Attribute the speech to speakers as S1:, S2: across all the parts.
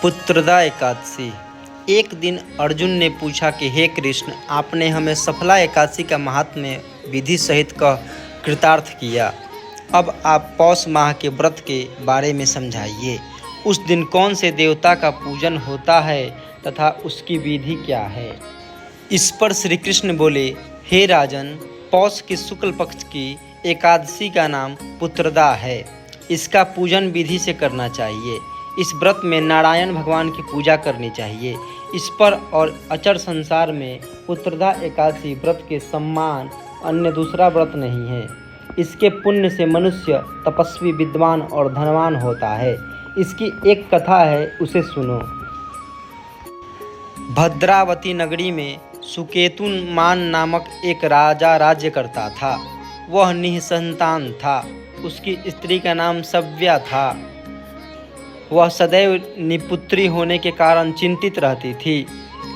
S1: पुत्रदा एकादशी। एक दिन अर्जुन ने पूछा कि हे कृष्ण, आपने हमें सफला एकादशी का महात्म्य विधि सहित कह कृतार्थ किया। अब आप पौष माह के व्रत के बारे में समझाइए। उस दिन कौन से देवता का पूजन होता है तथा उसकी विधि क्या है। इस पर श्री कृष्ण बोले, हे राजन, पौष के शुक्ल पक्ष की एकादशी का नाम पुत्रदा है। इसका पूजन विधि से करना चाहिए। इस व्रत में नारायण भगवान की पूजा करनी चाहिए। इस पर और अचर संसार में पुत्रदा एकादशी व्रत के सम्मान अन्य दूसरा व्रत नहीं है। इसके पुण्य से मनुष्य तपस्वी, विद्वान और धनवान होता है। इसकी एक कथा है, उसे सुनो। भद्रावती नगरी में सुकेतुमान नामक एक राजा राज्य करता था। वह निःसंतान था। उसकी स्त्री का नाम सव्या था। वह सदैव निपुत्री होने के कारण चिंतित रहती थी।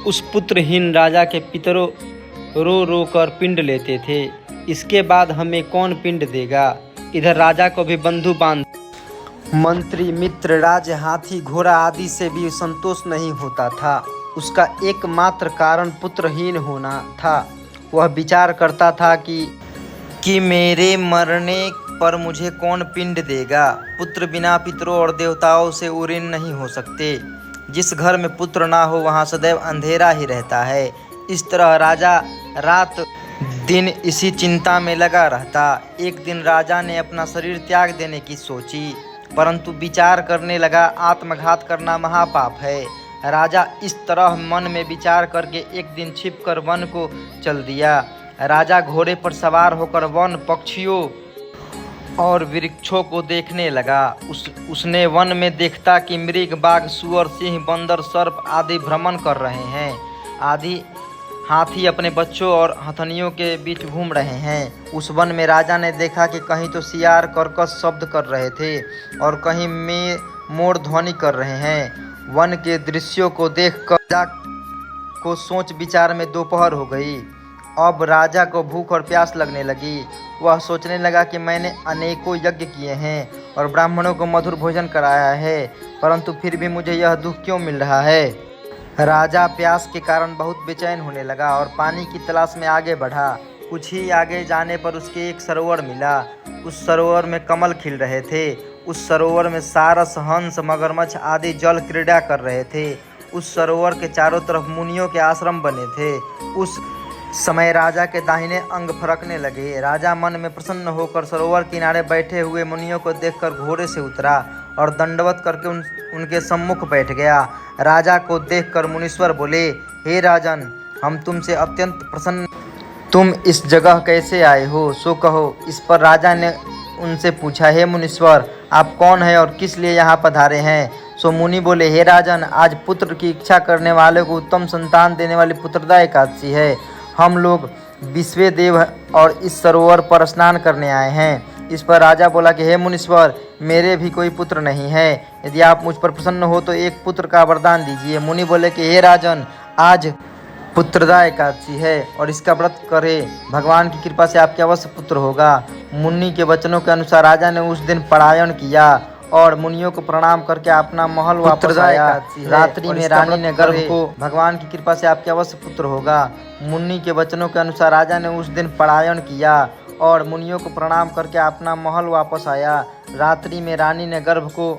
S1: उस पुत्रहीन राजा के पितरों रो रो कर पिंड लेते थे। इसके बाद हमें कौन पिंड देगा। इधर राजा को भी बंधु बांध, मंत्री, मित्र, राज, हाथी, घोड़ा आदि से भी संतोष नहीं होता था। उसका एकमात्र कारण पुत्रहीन होना था। वह विचार करता था कि मेरे मरने पर मुझे कौन पिंड देगा। पुत्र बिना पितरों और देवताओं से उऋण नहीं हो सकते। जिस घर में पुत्र ना हो वहाँ सदैव अंधेरा ही रहता है। इस तरह राजा रात दिन इसी चिंता में लगा रहता। एक दिन राजा ने अपना शरीर त्याग देने की सोची, परंतु विचार करने लगा, आत्मघात करना महापाप है। राजा इस तरह मन में विचार करके एक दिन छिपकर वन को चल दिया। राजा घोड़े पर सवार होकर वन, पक्षियों और वृक्षों को देखने लगा। उसने वन में देखता कि मृग, बाघ, सुअर, सिंह, बंदर, सर्प आदि भ्रमण कर रहे हैं। आदि हाथी अपने बच्चों और हथनियों के बीच घूम रहे हैं। उस वन में राजा ने देखा कि कहीं तो सियार कर्कश शब्द कर रहे थे और कहीं में मोर ध्वनि कर रहे हैं। वन के दृश्यों को देखकर राजा को सोच विचार में दोपहर हो गई। अब राजा को भूख और प्यास लगने लगी। वह सोचने लगा कि मैंने अनेकों यज्ञ किए हैं और ब्राह्मणों को मधुर भोजन कराया है, परंतु फिर भी मुझे यह दुख क्यों मिल रहा है। राजा प्यास के कारण बहुत बेचैन होने लगा और पानी की तलाश में आगे बढ़ा। कुछ ही आगे जाने पर उसके एक सरोवर मिला। उस सरोवर में कमल खिल रहे थे। उस सरोवर में सारस, हंस, मगरमच्छ आदि जल क्रीड़ा कर रहे थे। उस सरोवर के चारों तरफ मुनियों के आश्रम बने थे। उस समय राजा के दाहिने अंग फरकने लगे। राजा मन में प्रसन्न होकर सरोवर किनारे बैठे हुए मुनियों को देखकर घोड़े से उतरा और दंडवत करके उनके सम्मुख बैठ गया। राजा को देखकर मुनीश्वर बोले, हे राजन, हम तुमसे अत्यंत प्रसन्न। तुम इस जगह कैसे आए हो, सो कहो। इस पर राजा ने उनसे पूछा, हे मुनीश्वर, आप कौन हैं और किस लिए यहाँ पधारे हैं। सो मुनि बोले, हे राजन, आज पुत्र की इच्छा करने वाले को उत्तम संतान देने वाली पुत्रदा एकादशी है। हम लोग विश्वे देव और इस सरोवर पर स्नान करने आए हैं। इस पर राजा बोला कि हे मुनीश्वर, मेरे भी कोई पुत्र नहीं है। यदि आप मुझ पर प्रसन्न हो तो एक पुत्र का वरदान दीजिए। मुनि बोले कि हे राजन, आज पुत्रदा एकादशी है और इसका व्रत करें। भगवान की कृपा से आपके अवश्य पुत्र होगा। मुनि के वचनों के अनुसार राजा ने उस दिन पलायन किया और मुनियों को प्रणाम करके अपना महल वापस आया। रात्रि में रानी ने गर्भ को, भगवान की कृपा से आपके अवश्य पुत्र होगा। मुनि के वचनों के अनुसार राजा ने उस दिन पलायन किया और मुनियों को प्रणाम करके अपना महल वापस आया। रात्रि में रानी ने गर्भ को